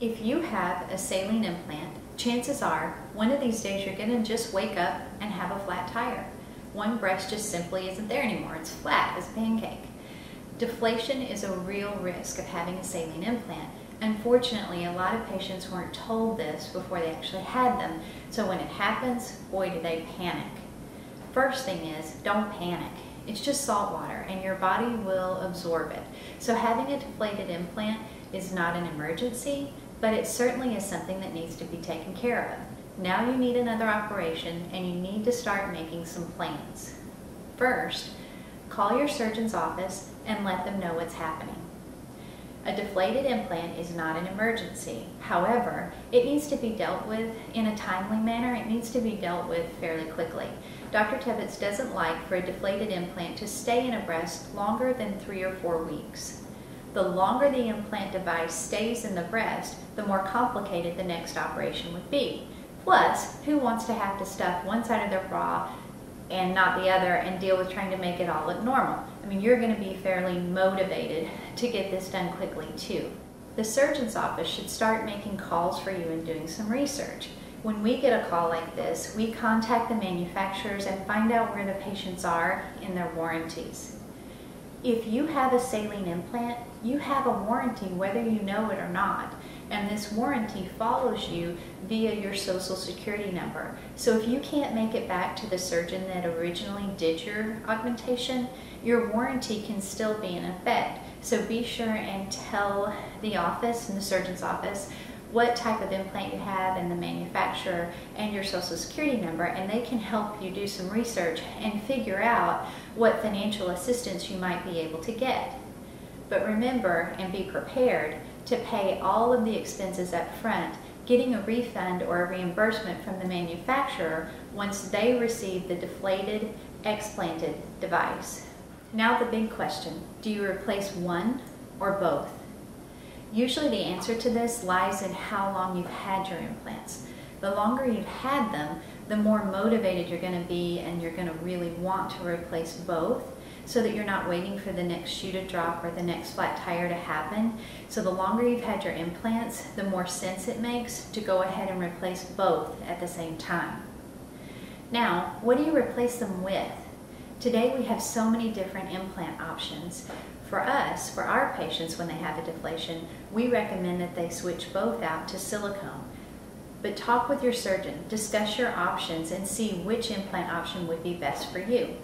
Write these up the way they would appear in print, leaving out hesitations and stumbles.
If you have a saline implant, chances are one of these days you're going to just wake up and have a flat tire. One breast just simply isn't there anymore. It's flat as a pancake. Deflation is a real risk of having a saline implant. Unfortunately, a lot of patients weren't told this before they actually had them, so when it happens, boy do they panic. First thing is, don't panic. It's just salt water and your body will absorb it. So having a deflated implant is not an emergency, but it certainly is something that needs to be taken care of. Now you need another operation and you need to start making some plans. First, call your surgeon's office and let them know what's happening. A deflated implant is not an emergency. However, it needs to be dealt with in a timely manner. It needs to be dealt with fairly quickly. Dr. Tebbetts doesn't like for a deflated implant to stay in a breast longer than 3 or 4 weeks. The longer the implant device stays in the breast, the more complicated the next operation would be. Plus, who wants to have to stuff one side of their bra and not the other and deal with trying to make it all look normal? I mean, you're going to be fairly motivated to get this done quickly too. The surgeon's office should start making calls for you and doing some research. When we get a call like this, we contact the manufacturers and find out where the patients are in their warranties. If you have a saline implant, you have a warranty whether you know it or not, and this warranty follows you via your Social Security number. So if you can't make it back to the surgeon that originally did your augmentation, your warranty can still be in effect. So be sure and tell the office and the surgeon's office what type of implant you have and the manufacturer and your Social Security number, and they can help you do some research and figure out what financial assistance you might be able to get. But remember and be prepared to pay all of the expenses up front, getting a refund or a reimbursement from the manufacturer once they receive the deflated, explanted device. Now the big question, do you replace one or both? Usually the answer to this lies in how long you've had your implants. The longer you've had them, the more motivated you're going to be, and you're going to really want to replace both so that you're not waiting for the next shoe to drop or the next flat tire to happen. So the longer you've had your implants, the more sense it makes to go ahead and replace both at the same time. Now, what do you replace them with? Today we have so many different implant options. For us, for our patients when they have a deflation, we recommend that they switch both out to silicone. But talk with your surgeon, discuss your options, and see which implant option would be best for you.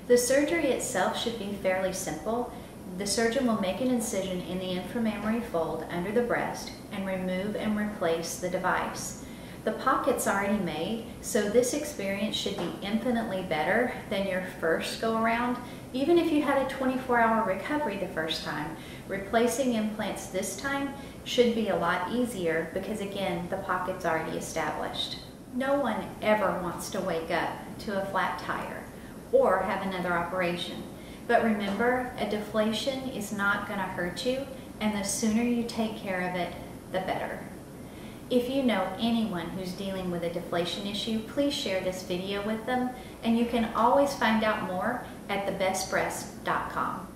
The surgery itself should be fairly simple. The surgeon will make an incision in the inframammary fold under the breast and remove and replace the device. The pocket's already made, so this experience should be infinitely better than your first go around. Even if you had a 24-hour recovery the first time, replacing implants this time should be a lot easier because, again, the pocket's already established. No one ever wants to wake up to a flat tire or have another operation. But remember, a deflation is not going to hurt you, and the sooner you take care of it, the better. If you know anyone who's dealing with a deflation issue, please share this video with them, and you can always find out more at thebestbreast.com.